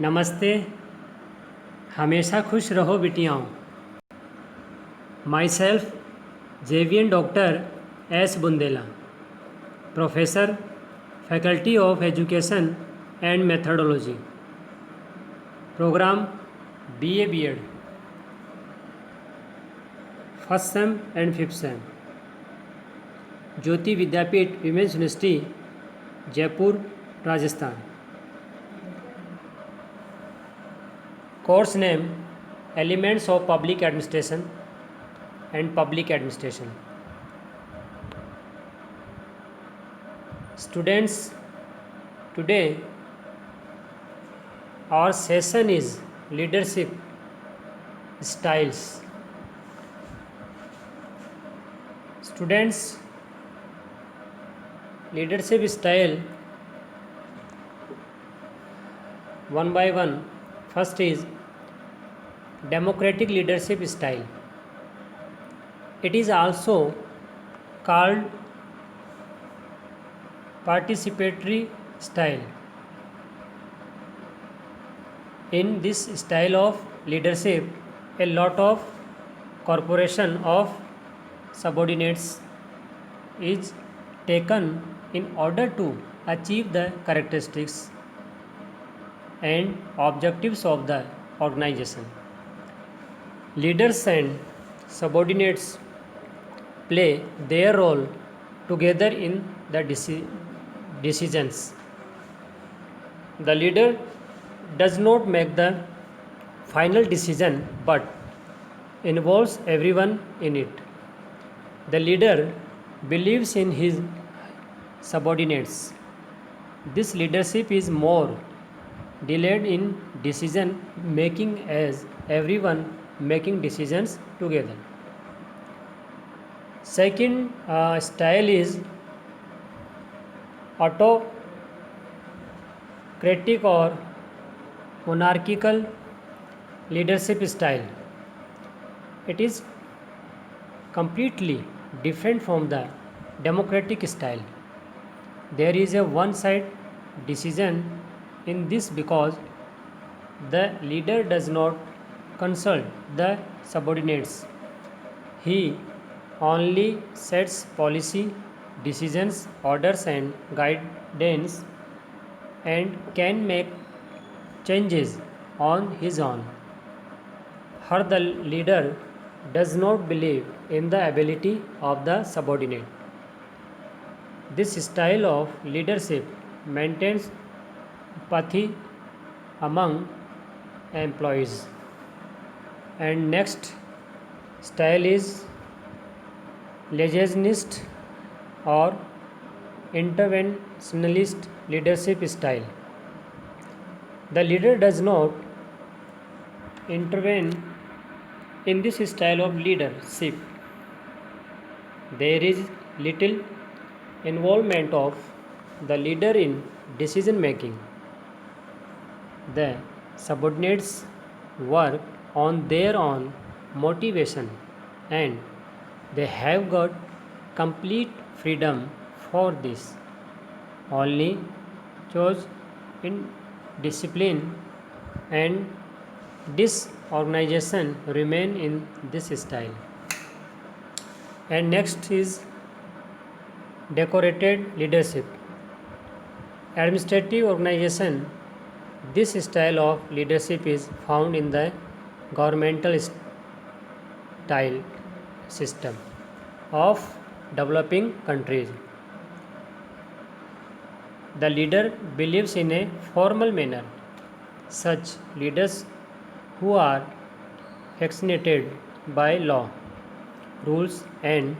नमस्ते। हमेशा खुश रहो बिटियाओं। माई सेल्फ जेवियन doctor S Bundela, professor, faculty of education and methodology, program BA B.Ed, first sem and fifth sem, Jyoti Vidyapeeth women's university, Jaipur, Rajasthan. Course name elements of public administration and public administration. Students, today our session is leadership styles. Students, leadership style one by one. First is democratic leadership style. It is also called participatory style. In this style of leadership, a lot of corporation of subordinates is taken in order to achieve the characteristics and objectives of the organization. Leaders and subordinates play their role together in the decisions. The leader does not make the final decision but involves everyone in it. The leader believes in his subordinates. This leadership is more delayed in decision making as everyone making decisions together. Second style is autocratic or monarchical leadership style. It is completely different from the democratic style. There is a one-side decision in this because the leader does not consult the subordinates. He only sets policy, decisions, orders and guidance and can make changes on his own. Her the leader does not believe in the ability of the subordinate. This style of leadership maintains empathy among employees. And next style is legislationist or interventionist leadership style. The leader does not intervene in this style of leadership. There is little involvement of the leader in decision making. The subordinates work on their own motivation and they have got complete freedom for this. Only chose in discipline and disorganization remain in this style. And next is decorated leadership. Administrative organization. This style of leadership is found in the governmental style system of developing countries. The leader believes in a formal manner. Such leaders who are vaccinated by law, rules and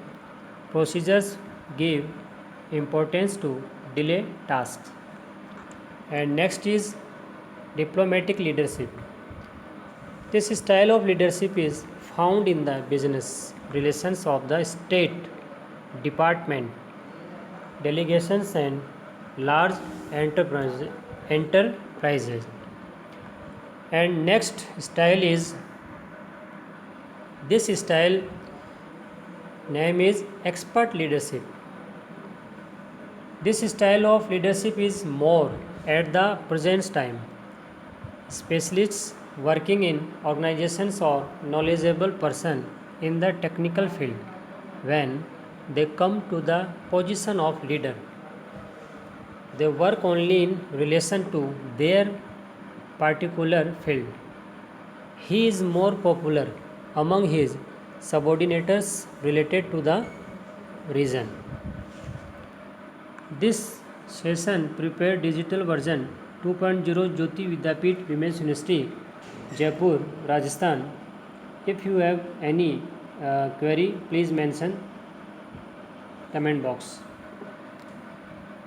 procedures give importance to delay tasks. And next is diplomatic leadership. This style of leadership is found in the business relations of the state, department, delegations and large enterprises. And next style is, this style name is expert leadership. This style of leadership is more at the present time specialists working in organizations or knowledgeable person in the technical field when they come to the position of leader. They work only in relation to their particular field. He is more popular among his subordinates related to the region. This session prepared digital version 2.0 Jyoti Vidyapeeth Women's University, Jaipur, Rajasthan. If you have any query, please mention comment box.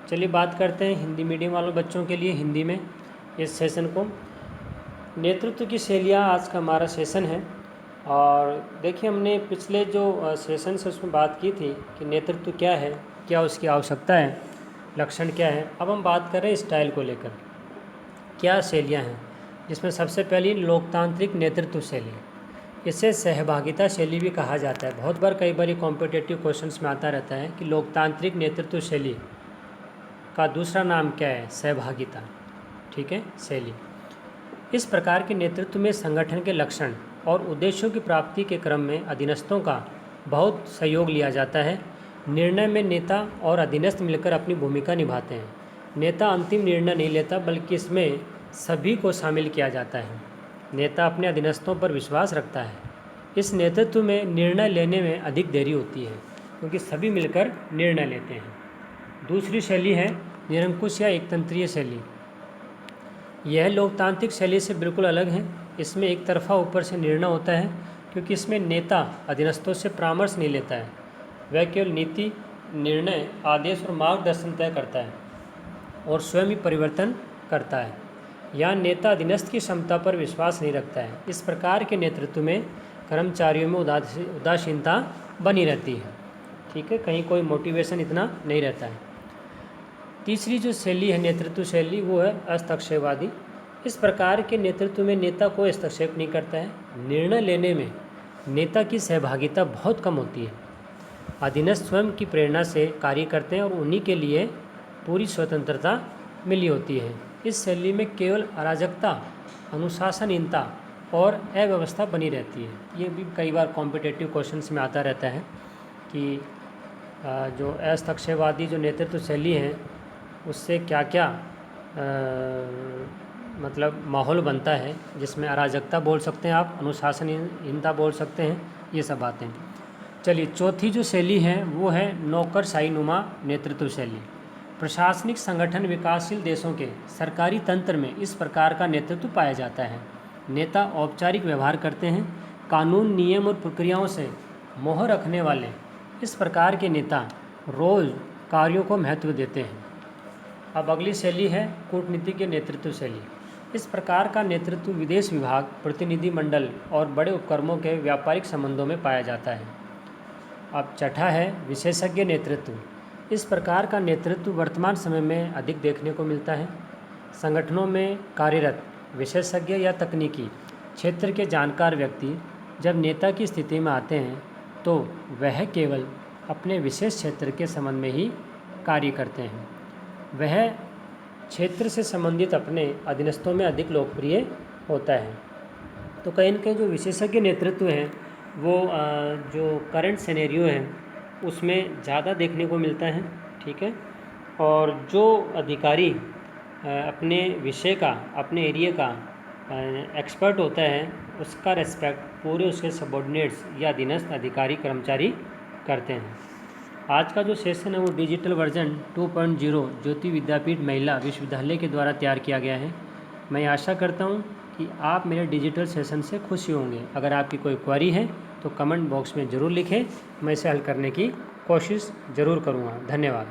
चलिए बात करते हैं Hindi medium वालों बच्चों के लिए हिंदी में इस सेशन को। नेतृत्व की शैलियाँ आज का हमारा सेशन है। और देखिए हमने पिछले जो सेशन से उसमें बात की थी कि नेतृत्व क्या है, क्या उसकी आवश्यकता है, लक्षण क्या है। अब हम बात कर रहे हैं स्टाइल को लेकर, क्या शैलियाँ हैं, जिसमें सबसे पहली लोकतांत्रिक नेतृत्व शैली। इसे सहभागिता शैली भी कहा जाता है। बहुत बार कई बार कॉम्पिटिटिव क्वेश्चंस में आता रहता है कि लोकतांत्रिक नेतृत्व शैली का दूसरा नाम क्या है, सहभागिता, ठीक है, शैली। इस प्रकार के नेतृत्व में संगठन के लक्षण और उद्देश्यों की प्राप्ति के क्रम में अधीनस्थों का बहुत सहयोग लिया जाता है। निर्णय में नेता और अधीनस्थ मिलकर अपनी भूमिका निभाते हैं। नेता अंतिम निर्णय नहीं लेता, बल्कि इसमें सभी को शामिल किया जाता है। नेता अपने अधीनस्थों पर विश्वास रखता है। इस नेतृत्व में निर्णय लेने में अधिक देरी होती है, क्योंकि सभी मिलकर निर्णय लेते हैं। दूसरी शैली है निरंकुश या एकतंत्रीय शैली। यह लोकतांत्रिक शैली से बिल्कुल अलग है। इसमें एक तरफा ऊपर से निर्णय होता है, क्योंकि इसमें नेता अधीनस्थों से परामर्श नहीं लेता है। वह केवल नीति, निर्णय, आदेश और मार्गदर्शन तय करता है और स्वयं ही परिवर्तन करता है। यहाँ नेता अधीनस्थ की क्षमता पर विश्वास नहीं रखता है। इस प्रकार के नेतृत्व में कर्मचारियों में उदासीनता बनी रहती है, ठीक है, कहीं कोई मोटिवेशन इतना नहीं रहता है। तीसरी जो शैली है नेतृत्व शैली, वो है हस्तक्षेपवादी। इस प्रकार के नेतृत्व में नेता कोई हस्तक्षेप नहीं करता है। निर्णय लेने में नेता की सहभागिता बहुत कम होती है। अधीनस्थ स्वयं की प्रेरणा से कार्य करते हैं और उन्हीं के लिए पूरी स्वतंत्रता मिली होती है। इस शैली में केवल अराजकता, अनुशासनहीनता और अव्यवस्था बनी रहती है। ये भी कई बार कॉम्पिटिटिव क्वेश्चंस में आता रहता है कि जो हस्तक्षेपवादी जो नेतृत्व शैली है उससे क्या क्या मतलब माहौल बनता है, जिसमें अराजकता बोल सकते हैं आप, अनुशासनहीनता बोल सकते हैं, ये सब बातें। चलिए चौथी जो शैली है वो है नौकरशाही नुमा नेतृत्व शैली। प्रशासनिक संगठन विकासशील देशों के सरकारी तंत्र में इस प्रकार का नेतृत्व पाया जाता है। नेता औपचारिक व्यवहार करते हैं, कानून, नियम और प्रक्रियाओं से मोह रखने वाले इस प्रकार के नेता रोज कार्यों को महत्व देते हैं। अब अगली शैली है कूटनीति के नेतृत्व शैली। इस प्रकार का नेतृत्व विदेश विभाग, प्रतिनिधि मंडल और बड़े उपक्रमों के व्यापारिक संबंधों में पाया जाता है। अब छठा है विशेषज्ञ नेतृत्व। इस प्रकार का नेतृत्व वर्तमान समय में अधिक देखने को मिलता है। संगठनों में कार्यरत विशेषज्ञ या तकनीकी क्षेत्र के जानकार व्यक्ति जब नेता की स्थिति में आते हैं तो वह केवल अपने विशेष क्षेत्र के संबंध में ही कार्य करते हैं। वह क्षेत्र से संबंधित अपने अधीनस्थों में अधिक लोकप्रिय होता है। तो कहीं न कहीं जो विशेषज्ञ नेतृत्व है वो जो करंट सिनेरियो है उसमें ज़्यादा देखने को मिलता है, ठीक है। और जो अधिकारी अपने विषय का, अपने एरिया का एक्सपर्ट होता है, उसका रेस्पेक्ट पूरे उसके सबॉर्डिनेट्स या अधीनस्थ अधिकारी कर्मचारी करते हैं। आज का जो सेशन है वो डिजिटल वर्जन 2.0 ज्योति विद्यापीठ महिला विश्वविद्यालय के द्वारा तैयार किया गया है। मैं आशा करता हूँ कि आप मेरे डिजिटल सेशन से खुश होंगे। अगर आपकी कोई क्वेरी है तो कमेंट बॉक्स में ज़रूर लिखें, मैं इसे हल करने की कोशिश ज़रूर करूँगा। धन्यवाद।